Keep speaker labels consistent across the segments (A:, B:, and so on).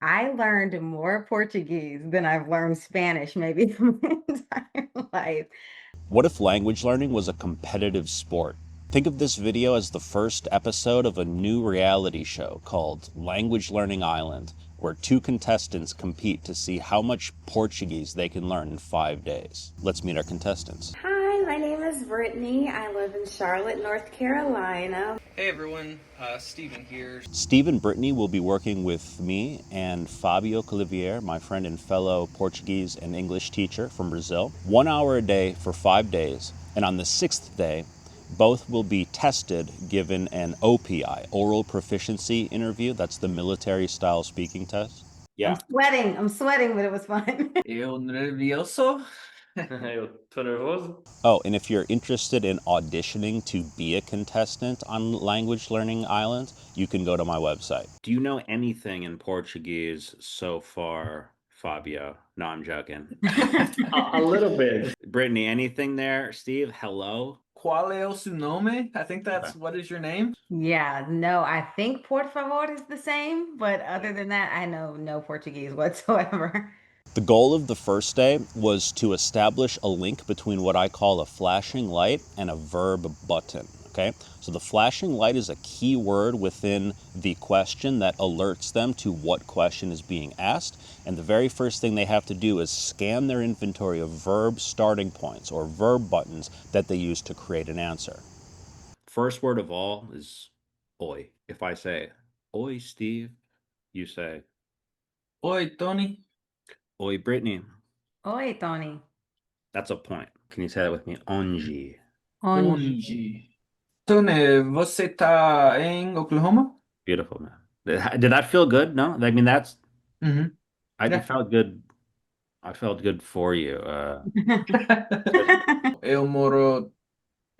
A: I learned more Portuguese than I've learned Spanish maybe in my entire life.
B: What if language learning was a competitive sport? Think of this video as the first episode of a new reality show called Language Learning Island, where two contestants compete to see how much Portuguese they can learn in 5 days. Let's meet our contestants.
A: Hi, my name is Brittany. I live in Charlotte, North Carolina.
C: Hey everyone, Steven here.
B: Steve and Brittany will be working with me and Fabio Colivier, my friend and fellow Portuguese and English teacher from Brazil, 1 hour a day for 5 days. And on the 6th day, both will be tested, given an OPI, oral proficiency interview. That's the military style speaking test. Yeah.
A: I'm sweating, but it was fun.
C: Eu nervioso.
D: Eu tô nervoso.
B: Oh, and if you're interested in auditioning to be a contestant on Language Learning Island, you can go to my website. Do you know anything in Portuguese so far, Fabio? No, I'm joking.
D: A little bit.
B: Brittany, anything there? Steve, hello?
C: Qual é o seu nome? I think that's what is your name?
A: Yeah, no, I think por favor is the same, but other than that, I know no Portuguese whatsoever.
B: The goal of the first day was to establish a link between what I call a flashing light and a verb button, okay? So the flashing light is a key word within the question that alerts them to what question is being asked. And the very first thing they have to do is scan their inventory of verb starting points or verb buttons that they use to create an answer. First word of all is oi. If I say, oi, Steve, you say,
C: Oi, Tony.
B: oi, Brittany.
A: Oi, Tony.
B: That's a point. Can you say that with me? Onde.
C: Onde? Tony, você tá em Oklahoma?
B: Beautiful, man. Did that feel good? No? I mean, that's,
C: Mm-hmm.
B: I
C: Yeah.
B: felt good. I felt good for you.
C: Eu moro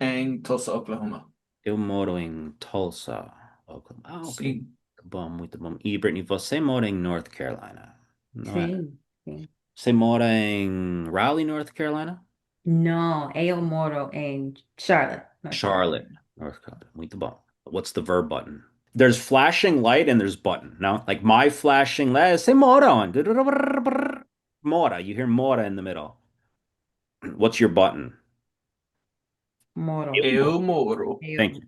C: em Tulsa, Oklahoma.
B: Eu moro em Tulsa, Oklahoma. Ah, ok.
C: Sim.
B: Muito bom, muito bom. E, Brittany, você mora em North Carolina, não é?
A: Sim, sim.
B: Você mora em Raleigh, North Carolina?
A: No, eu moro em Charlotte, North
B: Charlotte, North Carolina. Muito bom. What's the verb button? There's flashing light and there's button. No? Like my flashing light, say mora on. Mora. You hear mora in the middle. What's your button?
A: Moro.
C: Eu moro.
B: Thank you.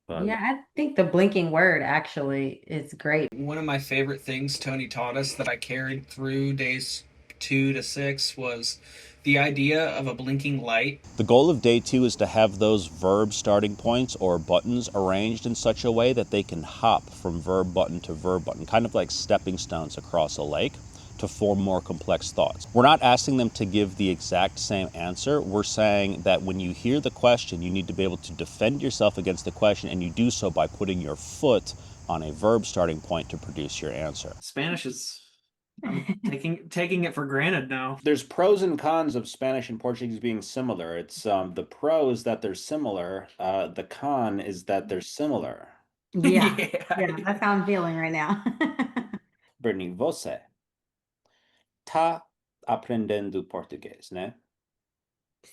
A: Yeah, I think the blinking word actually is great.
C: One of my favorite things Tony taught us that I carried through days 2 to 6 was the idea of a blinking light.
B: The goal of day 2 is to have those verb starting points or buttons arranged in such a way that they can hop from verb button to verb button, kind of like stepping stones across a lake to form more complex thoughts. We're not asking them to give the exact same answer. We're saying that when you hear the question, you need to be able to defend yourself against the question, and you do so by putting your foot on a verb starting point to produce your answer.
C: Spanish is I'm taking it for granted now.
B: There's pros and cons of Spanish and Portuguese being similar. It's the pro is that they're similar. The con is that they're similar.
A: Yeah,
C: Yeah.
A: that's how I'm feeling right now.
B: Brittany, você tá aprendendo português, né?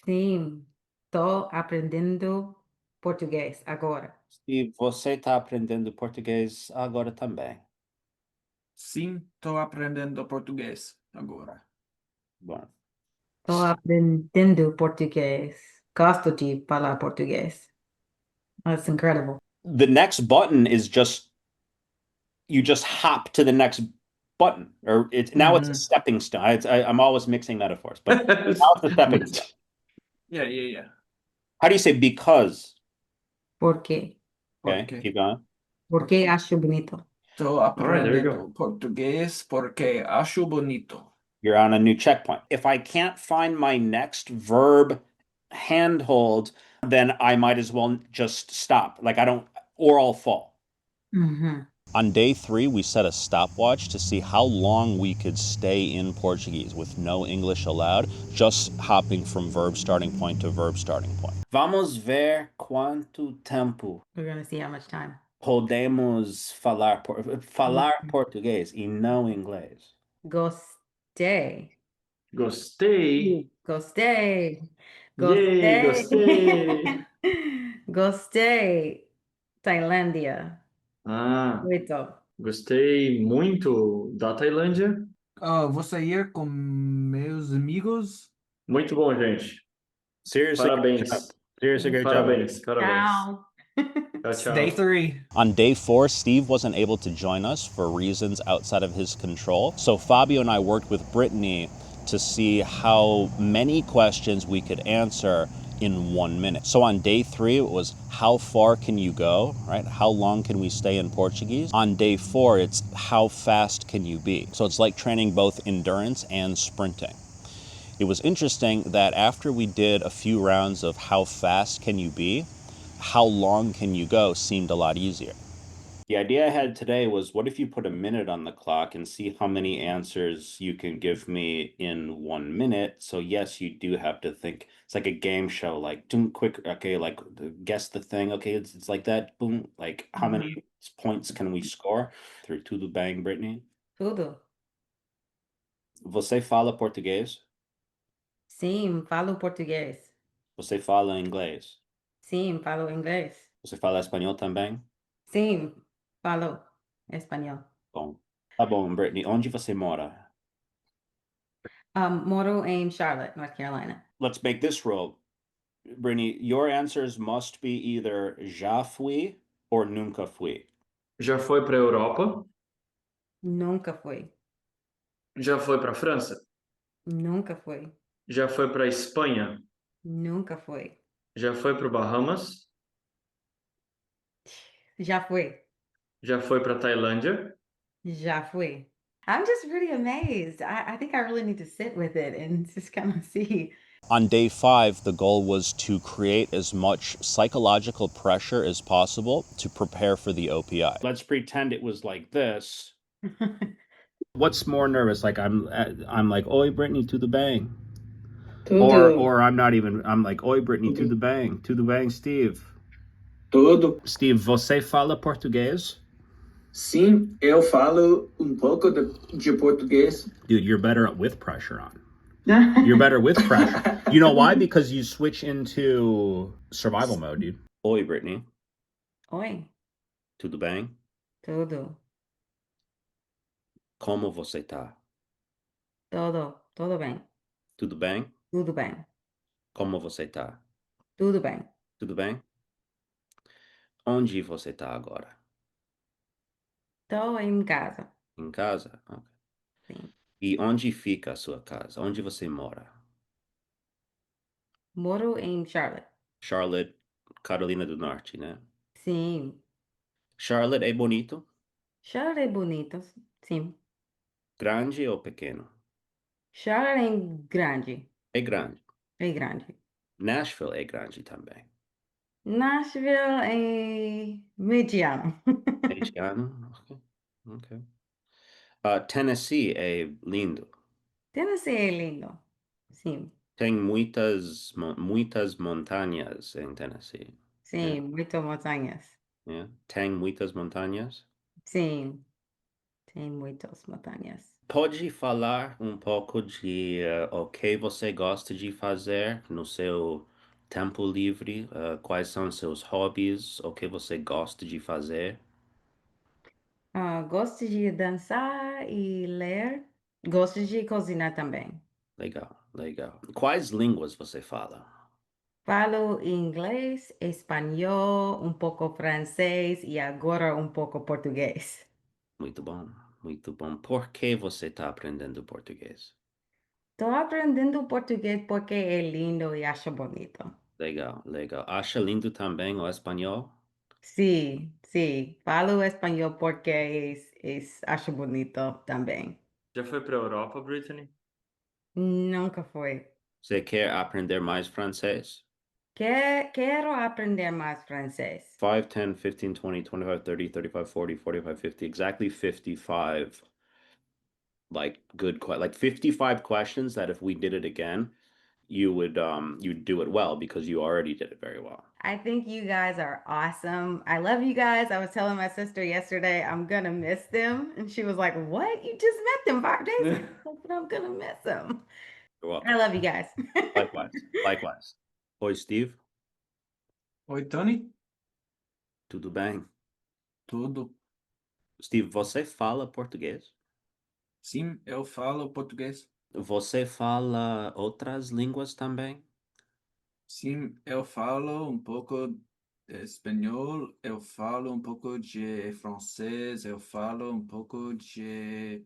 A: Sim, tô aprendendo português agora.
B: E você tá aprendendo português agora também.
C: Sim, tô aprendendo português agora.
B: Bom.
A: Tô aprendendo português. Gosto de falar português. That's incredible.
B: The next button is just you just hop to the next button, or it's now it's a stepping stone. I'm always mixing metaphors, but now it's a stepping stone.
C: Yeah.
B: How do you say because?
A: Por quê?
B: Okay,
C: Porque
B: keep going.
A: Porque acho bonito.
C: tô
D: right, there you
C: aprendendo português porque acho bonito.
B: You're on a new checkpoint. If I can't find my next verb handhold, then I might as well just stop. Like or I'll fall.
A: Mhm.
B: On day 3, we set a stopwatch to see how long we could stay in Portuguese with no English allowed, just hopping from verb starting point to verb starting point. Vamos ver quanto tempo
A: We're gonna see how much time.
B: podemos falar português e não inglês.
A: Gostei.
D: Gostei.
A: Gostei.
D: Yay,
A: Gostei.
D: gostei.
A: Gostei. Tailândia.
D: Ah,
A: Muito.
D: Gostei muito da Tailândia.
C: Vou sair com meus amigos.
D: Muito bom, gente.
B: Seriously, great job.
D: Parabéns.
B: Seriously, great job, buddy.
D: Parabéns, parabéns.
A: Ciao.
D: Tchau,
C: Day
D: tchau.
C: 3.
B: On day 4, Steve wasn't able to join us for reasons outside of his control. So Fabio and I worked with Brittany to see how many questions we could answer in 1 minute. So on day 3, it was how far can you go, right? How long can we stay in Portuguese? On day 4, it's how fast can you be? So it's like training both endurance and sprinting. It was interesting that after we did a few rounds of how fast can you be, how long can you go seemed a lot easier. The idea I had today was what if you put a minute on the clock and see how many answers you can give me in 1 minute? So yes, you do have to think. It's like a game show, like boom, quick, okay, like guess the thing. Okay, it's like that. Boom, like how many points can we score? Through tudo bang, Brittany.
A: Tudo.
B: Você fala português?
A: Sim, falo português.
B: Você fala inglês?
A: Sim, falo inglês.
B: Você fala espanhol também?
A: Sim, falo espanhol.
B: Bom. Tá bom, Brittany. Onde você mora?
A: Moro em Charlotte, North Carolina.
B: Let's make this rule. Brittany, your answers must be either já fui or nunca fui.
D: Já foi para a Europa?
A: Nunca fui.
D: Já foi para a França?
A: Nunca fui.
D: Já foi para a Espanha?
A: Nunca fui.
D: Já foi para o Bahamas?
A: Já fui.
D: Já foi para a Tailândia?
A: Já fui. I'm just really amazed. I think I really need to sit with it and just kind of see.
B: On day 5, the goal was to create as much psychological pressure as possible to prepare for the OPI. Let's pretend it was like this. What's more nervous? Like I'm like, oi, Brittany, to the bang. Or I'm not even. I'm like, oi, Brittany, to the bang, Steve.
E: Tudo.
B: Steve, você fala português?
E: Sim, eu falo pouco de português.
B: Dude, you're better with pressure on. You're better with pressure. You know why? Because you switch into survival mode, dude. Oi, Brittany.
A: Oi,
B: Tudo bem?
A: tudo.
B: Como você tá?
A: Todo bem.
B: Tudo bem?
A: Tudo bem.
B: Como você tá?
A: Tudo bem.
B: Tudo bem? Onde você tá agora?
A: Tô em casa.
B: Em casa? Ok.
A: Sim.
B: E onde fica a sua casa? Onde você mora?
A: Moro em Charlotte.
B: Charlotte, Carolina do Norte, né?
A: Sim.
B: Charlotte é bonito?
A: Charlotte é bonito. Sim.
B: Grande ou pequeno?
A: Charlotte é grande.
B: É grande.
A: É grande.
B: Nashville é grande também.
A: Nashville é mediano.
B: Mediano? Ok. Ok. Tennessee é lindo.
A: Tennessee é lindo. Sim.
B: Tem muitas montanhas em Tennessee.
A: Sim, muito montanhas.
B: Yeah. Tem muitas montanhas.
A: Sim, tem muitas montanhas.
B: Pode falar um pouco de o que você gosta de fazer no seu tempo livre? Quais são seus hobbies? O que você gosta de fazer?
A: Gosto de dançar e ler. Gosto de cozinhar também.
B: Legal, legal. Quais línguas você fala?
A: Falo inglês, espanhol, um pouco francês e agora um pouco português.
B: Muito bom, muito bom. Por que você está aprendendo português?
A: Estou aprendendo português porque é lindo e acho bonito.
B: Legal, legal. Acha lindo também o espanhol?
A: Sí, sí, falo espanhol porque acho bonito também.
D: Já foi para a Europa, Brittany?
A: Nunca foi.
B: Você quer aprender mais francês?
A: Quero aprender mais francês.
B: 5, 10, 15, 20, 25, 30, 35, 40, 45, 50, exactly 55 like like 55 questions that if we did it again, you'd do it well because you already did it very well.
A: I think you guys are awesome. I love you guys. I was telling my sister yesterday I'm gonna miss them, and she was like, "What? You just met them 5 days ago?" I was like, "But I'm gonna miss them."
B: You're welcome.
A: I love you guys.
B: Likewise. Likewise. Oi, Steve.
C: Oi, Tony.
B: Tudo bem?
C: Tudo.
B: Steve, você fala português?
E: Sim, eu falo português.
B: Você fala outras línguas também?
E: Sim, eu falo um pouco de espanhol, eu falo um pouco de francês, eu falo um pouco de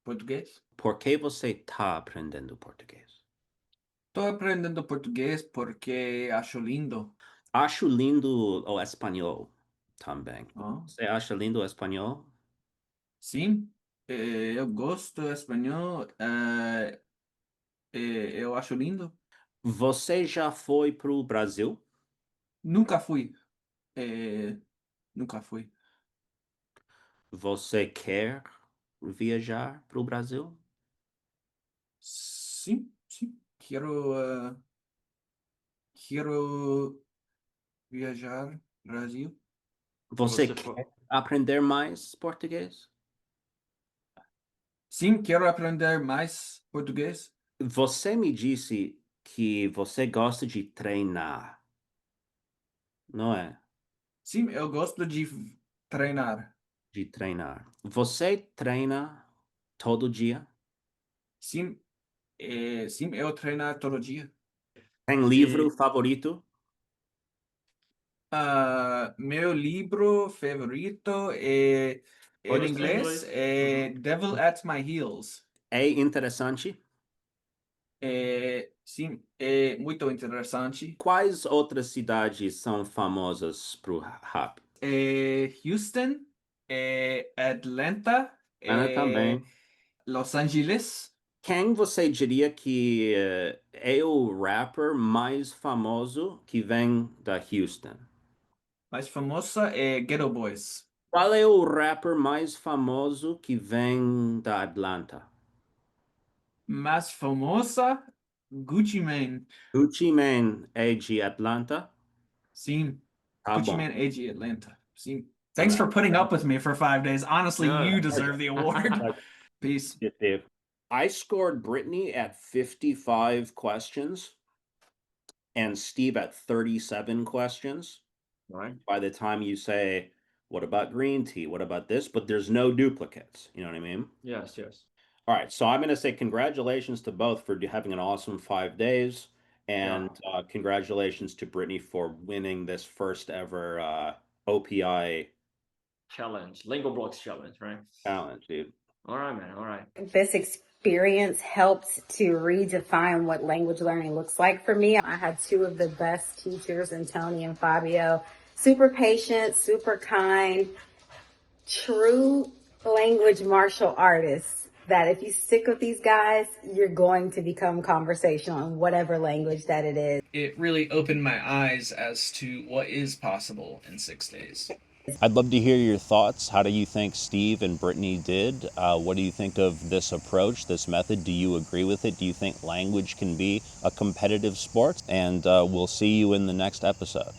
E: português.
B: Por que você está aprendendo português?
E: Estou aprendendo português porque acho lindo.
B: Acho lindo o espanhol também.
E: Ó.
B: Você acha lindo o espanhol?
E: Sim, eu gosto do espanhol, eu acho lindo.
B: Você já foi para o Brasil?
E: Nunca fui, eh, nunca fui.
B: Você quer viajar para o Brasil?
E: Sim, sim, quero viajar Brasil.
B: Você
D: Você
B: quer
D: foi.
B: aprender mais português?
E: Sim, quero aprender mais português.
B: Você me disse que você gosta de treinar, não é?
E: Sim, eu gosto de treinar.
B: De treinar. Você treina todo dia?
E: Sim, sim, eu treino todo dia.
B: Tem livro
D: E
B: favorito?
E: Meu livro favorito em
D: pode ser em
E: inglês
D: inglês.
E: é
D: Uhum.
E: Devil at My Heels.
B: É interessante?
E: Sim, é muito interessante.
B: Quais outras cidades são famosas pro rap?
E: Houston, Atlanta,
B: Ana também.
E: Los Angeles.
B: Quem você diria que é o rapper mais famoso que vem da Houston?
E: Mais famosa é Ghetto Boys.
B: Qual é o rapper mais famoso que vem da Atlanta?
E: Mais famosa, Gucci Mane.
B: Gucci Mane é de Atlanta?
E: Sim,
B: Tá
E: Gucci
B: bom.
E: Mane, AG Atlanta. Sim. Thanks for
B: Alright.
E: putting up with me for 5 days. Honestly, you
D: Não.
E: deserve the award.
B: Pleasure.
E: Peace.
B: Steve. I scored Brittany at 55 questions and Steve at 37 questions.
D: All right.
B: By the time you say, what about green tea? What about this? But there's no duplicates. You know what I mean?
D: Yes, yes.
B: All right. So I'm going to say congratulations to both for having an awesome 5 days. And
D: Yeah.
B: congratulations to Brittany for winning this first ever OPI
D: Challenge. Lingo blocks challenge, right?
B: challenge, dude.
D: All right, man. All right.
A: This experience helped to redefine what language learning looks like for me. I had two of the best teachers in Tony and Fabio. Super patient, super kind, true language martial artists that if you stick with these guys, you're going to become conversational in whatever language that it is.
C: It really opened my eyes as to what is possible in 6 days.
B: I'd love to hear your thoughts. How do you think Steve and Brittany did? What do you think of this approach, this method? Do you agree with it? Do you think language can be a competitive sport? And we'll see you in the next episode.